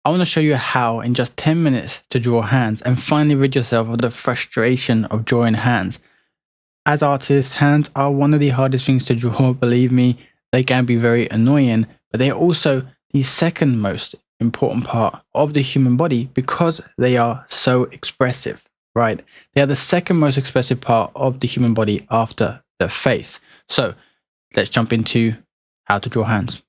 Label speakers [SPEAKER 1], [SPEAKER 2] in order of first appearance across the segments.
[SPEAKER 1] I want to show you how in just 10 minutes to draw hands and finally rid yourself of the frustration of drawing hands. As artists, hands are one of the hardest things to draw, believe me. They can be very annoying, but they are also the second most important part of the human body because they are so expressive, right? They are the second most expressive part of the human body after the face. So let's jump into how to draw hands.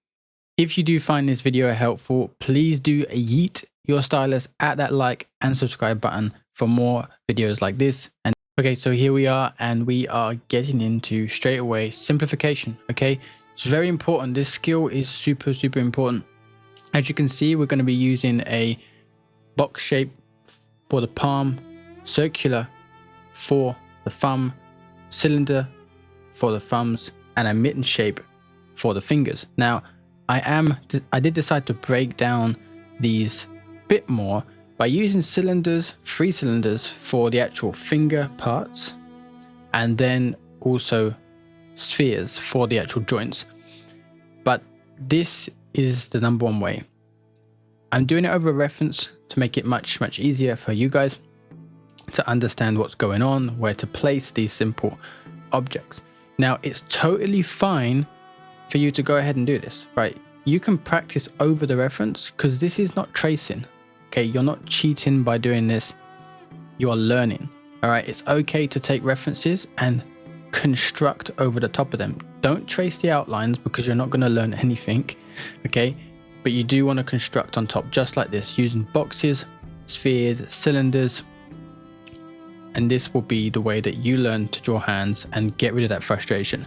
[SPEAKER 1] If you do find this video helpful, please do yeet your stylus at that like and subscribe button for more videos like this. And okay, so here we are, and we are getting into straight away simplification. Okay, it's very important. This skill is super important. As you can see, we're going to be using a box shape for the palm, circular for the thumb, cylinder for the thumbs, and a mitten shape for the fingers. Now I did decide to break down these a bit more by using cylinders, 3 cylinders for the actual finger parts, and then also spheres for the actual joints. But this is the number one way. I'm doing it over a reference to make it much easier for you guys to understand what's going on, where to place these simple objects. Now, it's totally fine for you to go ahead and do this, right? You can practice over the reference because this is not tracing. Okay, you're not cheating by doing this. You're learning. All right, it's okay to take references and construct over the top of them. Don't trace the outlines because you're not going to learn anything. Okay, but you do want to construct on top just like this using boxes, spheres, cylinders. And this will be the way that you learn to draw hands and get rid of that frustration.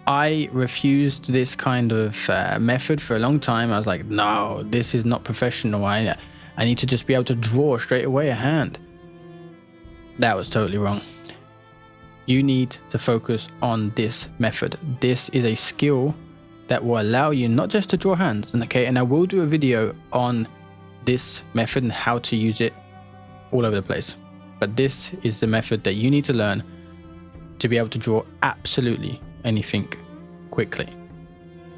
[SPEAKER 1] I refused this kind of method for a long time. I was like, no, this is not professional. I need to just be able to draw straight away a hand. That was totally wrong. You need to focus on this method. This is a skill that will allow you not just to draw hands, okay? And I will do a video on this method and how to use it all over the place. But this is the method that you need to learn to be able to draw absolutely anything quickly.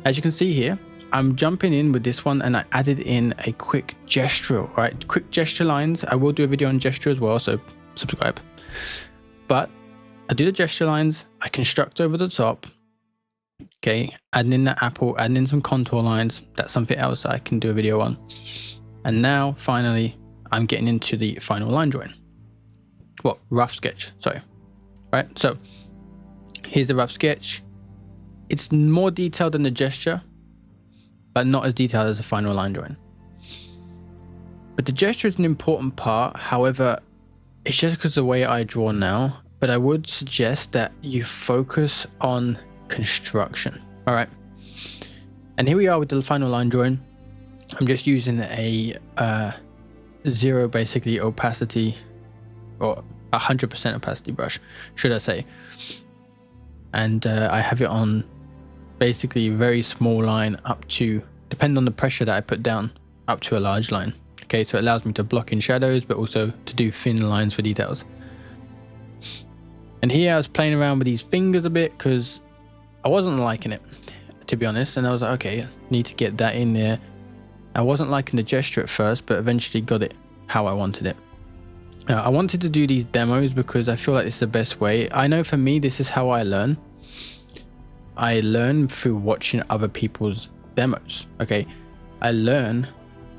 [SPEAKER 1] As you can see here, I'm jumping in with this one and I added in a quick gesture, right? Quick gesture lines. I will do a video on gesture as well, so subscribe. But I do the gesture lines, I construct over the top. Okay, adding in that apple, adding in some contour lines. That's something else I can do a video on. And now finally, I'm getting into the final line drawing. Well, rough sketch, sorry. Right, so here's the rough sketch. It's more detailed than the gesture, but not as detailed as the final line drawing. But the gesture is an important part. However, it's just because of the way I draw now, but I would suggest that you focus on construction. All right. And here we are with the final line drawing. I'm just using a 0 basically opacity, or 100% opacity brush, should I say. And I have it on basically a very small line up to, depending on the pressure that I put down, up to a large line. Okay, so it allows me to block in shadows, but also to do thin lines for details. And here I was playing around with these fingers a bit because I wasn't liking it, to be honest. And I was like, okay, need to get that in there. I wasn't liking the gesture at first, but eventually got it how I wanted it. I wanted to do these demos because I feel like it's the best way. I know for me, this is how I learn. I learn through watching other people's demos. Okay, I learn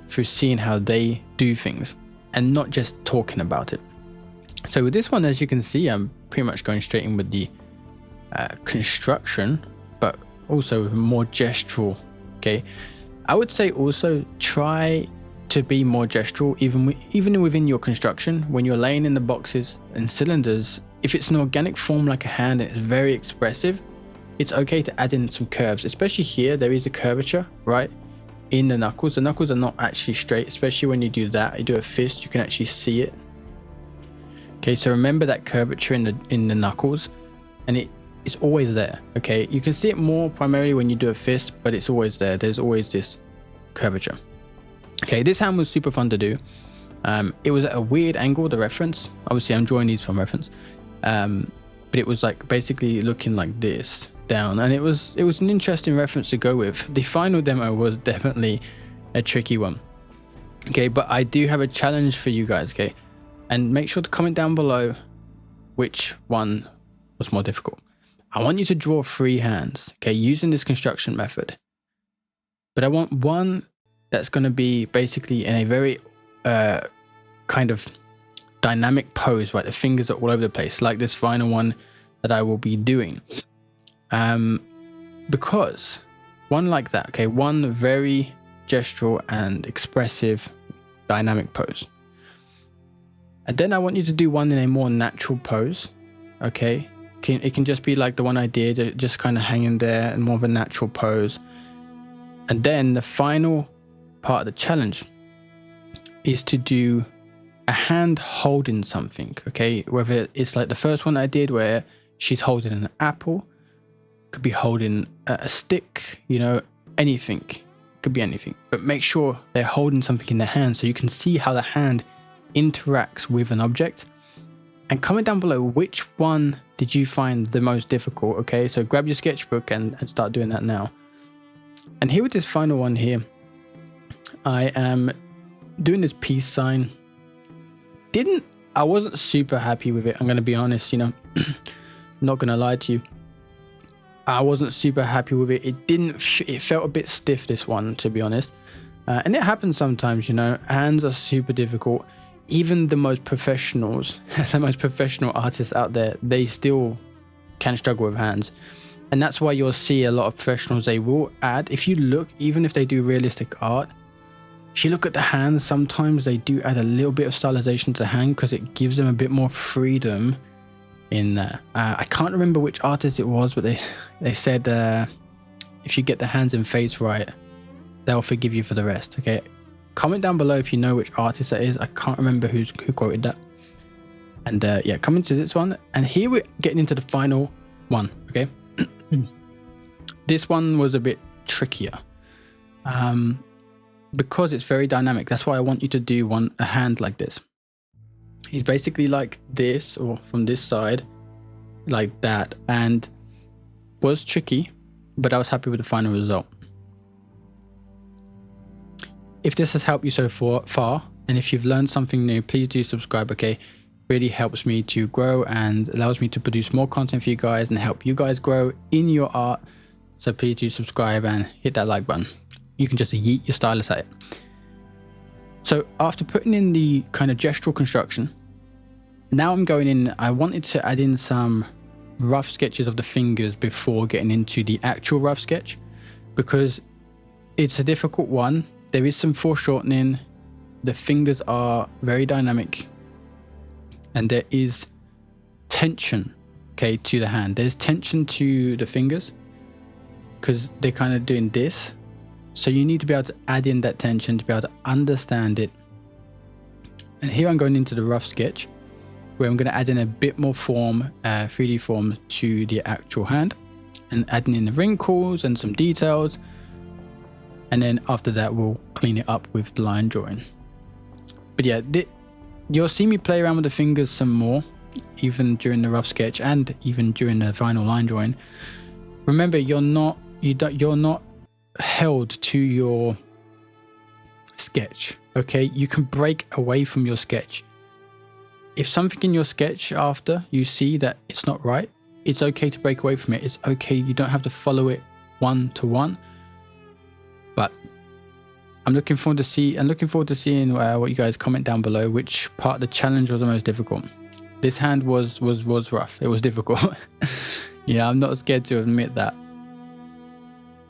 [SPEAKER 1] through seeing how they do things and not just talking about it. So with this one, as you can see, I'm pretty much going straight in with the construction, but also more gestural. Okay, I would say also try to be more gestural even within your construction. When you're laying in the boxes and cylinders, if it's an organic form like a hand and it's very expressive, it's okay to add in some curves. Especially here, there is a curvature right in the knuckles. The knuckles are not actually straight, especially when you do that. You do a fist, you can actually see it. Okay, so remember that curvature in the knuckles, and it's always there. Okay, you can see it more primarily when you do a fist, but it's always there. There's always this curvature. Okay, this hand was super fun to do. It was at a weird angle, the reference. Obviously, I'm drawing these from reference. But it was like basically looking like this down, and it was an interesting reference to go with. The final demo was definitely a tricky one. Okay, but I do have a challenge for you guys, okay? And make sure to comment down below which one was more difficult. I want you to draw 3 hands, okay, using this construction method. But I want one that's going to be basically in a very kind of dynamic pose, right? The fingers are all over the place, like this final one that I will be doing. Because one like that, okay, one very gestural and expressive dynamic pose. And then I want you to do one in a more natural pose, okay? It can just be like the one I did, just kind of hanging there and more of a natural pose. And then the final part of the challenge is to do a hand holding something, okay? Whether it's like the first one I did where she's holding an apple, could be holding a stick, you know, anything. Could be anything. But make sure they're holding something in their hand so you can see how the hand interacts with an object. And comment down below which one did you find the most difficult, okay? So grab your sketchbook and start doing that now. And here with this final one here, I am doing this peace sign. I wasn't super happy with it, I'm going to be honest, you know. Not going to lie to you. I wasn't super happy with it. It felt a bit stiff, this one, to be honest. And it happens sometimes, you know. Hands are super difficult. Even the most professionals, the most professional artists out there, they still can struggle with hands. And that's why you'll see a lot of professionals, they will add, if you look, even if they do realistic art, if you look at the hands, sometimes they do add a little bit of stylization to the hand because it gives them a bit more freedom in there. I can't remember which artist it was, but they said if you get the hands and face right, they'll forgive you for the rest, okay? Comment down below if you know which artist that is. I can't remember who quoted that. And yeah, comment to this one. And here we're getting into the final one, okay? This one was a bit trickier because it's very dynamic. That's why I want you to do a hand like this. He's basically like this, or from this side, like that, and was tricky, but I was happy with the final result. If this has helped you so far, and if you've learned something new, please do subscribe, okay? Really helps me to grow and allows me to produce more content for you guys and help you guys grow in your art. So please do subscribe and hit that like button. You can just yeet your stylus at it. So after putting in the kind of gestural construction, now I'm going in, I wanted to add in some rough sketches of the fingers before getting into the actual rough sketch, because it's a difficult one. There is some foreshortening, the fingers are very dynamic, and there is tension, okay, to the hand. There's tension to the fingers because they're kind of doing this. So you need to be able to add in that tension to be able to understand it. And here I'm going into the rough sketch, where I'm going to add in a bit more form, 3D form to the actual hand, and adding in the wrinkles and some details. And then after that, we'll clean it up with the line drawing. But yeah, you'll see me play around with the fingers some more, even during the rough sketch and even during the final line drawing. Remember, you're not held to your sketch, okay? You can break away from your sketch. If something in your sketch after you see that it's not right, it's okay to break away from it. It's okay. You don't have to follow it one to one. But I'm looking forward to seeing what you guys comment down below. Which part of the challenge was the most difficult? This hand was rough. It was difficult. Yeah, I'm not scared to admit that.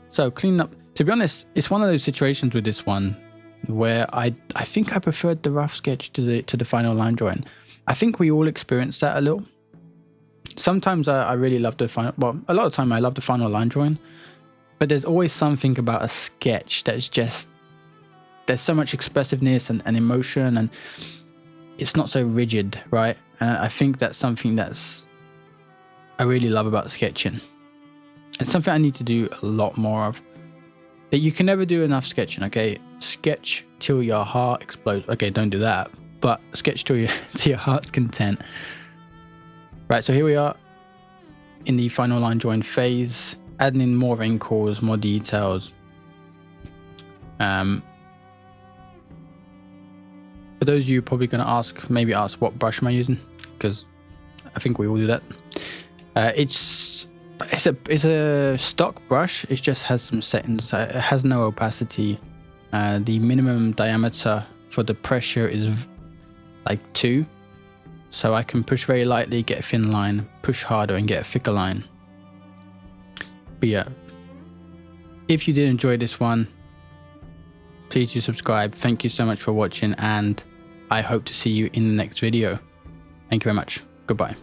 [SPEAKER 1] So clean up. To be honest, it's one of those situations with this one where I think I preferred the rough sketch to the final line drawing. I think we all experienced that a little. Sometimes I really love the final. Well, a lot of the time I love the final line drawing. But there's always something about a sketch that's just, there's so much expressiveness and emotion, and it's not so rigid, right? And I think that's something I really love about sketching. It's something I need to do a lot more of. That you can never do enough sketching, okay? Sketch till your heart explodes. Okay, don't do that. But sketch to your heart's content. Right, so here we are in the final line drawing phase. Adding in more wrinkles, more details. For those of you probably going to ask, maybe ask what brush am I using, because I think we all do that. It's a stock brush. It just has some settings. It has no opacity. The minimum diameter for the pressure is like 2, so I can push very lightly, get a thin line, push harder and get a thicker line. But yeah, if you did enjoy this one, please do subscribe. Thank you so much for watching, and I hope to see you in the next video. Thank you very much. Goodbye.